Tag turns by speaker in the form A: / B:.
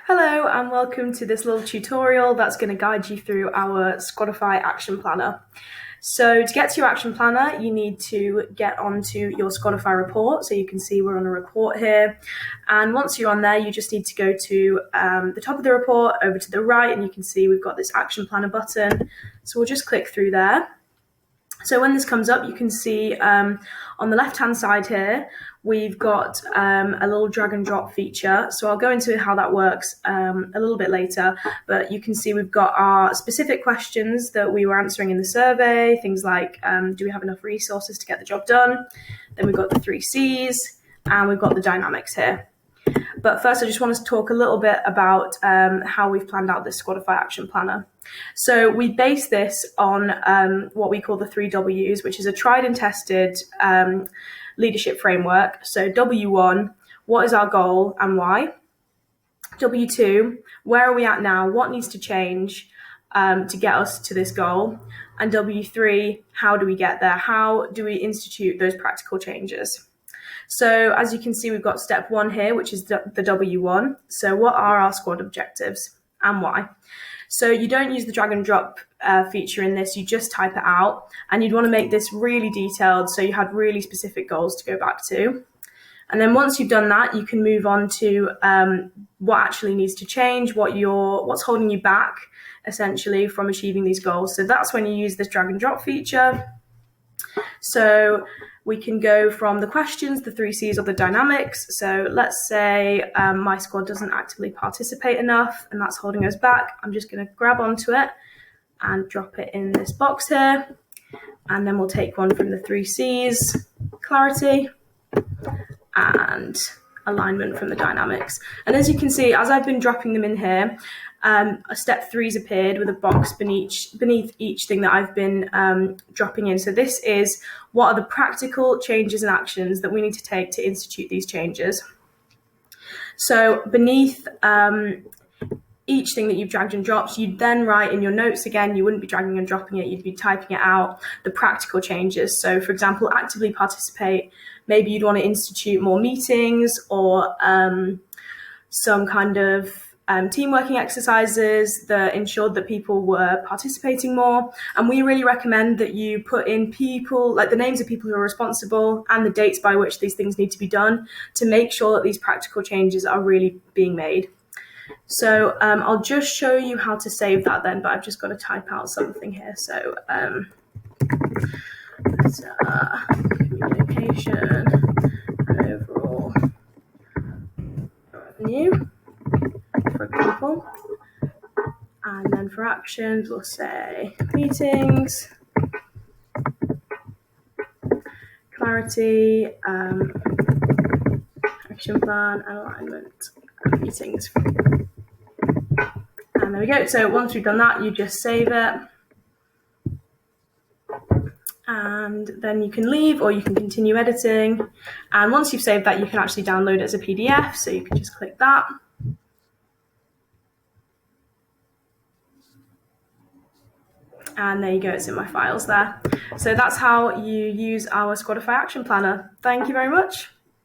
A: Hello and welcome to this little tutorial that's going to guide you through our Squadify action planner. So to get to your action planner, you need to get onto your Squadify report. So you can see we're on a report here. And once you're on there, you just need to go to the top of the report over to the right, and you can see we've got this action planner button. So we'll just click through there. So when this comes up, you can see on the left-hand side here, we've got a little drag and drop feature. So I'll go into how that works a little bit later, but you can see we've got our specific questions that we were answering in the survey, things like, do we have enough resources to get the job done? Then we've got the 3 C's, and we've got the dynamics here. But first, I just want to talk a little bit about how we've planned out this Squadify action planner. So we base this on what we call the 3 W's, which is a tried and tested leadership framework. So W1, what is our goal and why? W2, where are we at now? What needs to change to get us to this goal? And W3, how do we get there? How do we institute those practical changes? So as you can see, we've got step 1 here, which is the W1. So what are our squad objectives and why? So you don't use the drag and drop feature in this, you just type it out, and you'd want to make this really detailed so you had really specific goals to go back to. And then once you've done that, you can move on to what actually needs to change, what's holding you back essentially from achieving these goals. So that's when you use this drag and drop feature. So we can go from the questions, the 3 C's, or the dynamics. So let's say my squad doesn't actively participate enough and that's holding us back. I'm just going to grab onto it and drop it in this box here. And then we'll take one from the 3 C's, clarity, and alignment from the dynamics. And as you can see, as I've been dropping them in here, a step 3's appeared with a box beneath each thing that I've been dropping in. So this is what are the practical changes and actions that we need to take to institute these changes. So beneath each thing that you've dragged and dropped, you'd then write in your notes again, you wouldn't be dragging and dropping it, you'd be typing it out, the practical changes. So for example, actively participate, maybe you'd want to institute more meetings or some kind of team working exercises that ensured that people were participating more. And we really recommend that you put in people, like the names of people who are responsible and the dates by which these things need to be done to make sure that these practical changes are really being made. So I'll just show you how to save that then, but I've just got to type out something here. So communication and overall revenue, for example. And then for actions, we'll say meetings, clarity, action plan, and alignment, and meetings. And there we go. So once we've done that, you just save it. And then you can leave or you can continue editing. And once you've saved that, you can actually download it as a PDF. So you can just click that. And there you go, it's in my files there. So that's how you use our Squadify action planner. Thank you very much.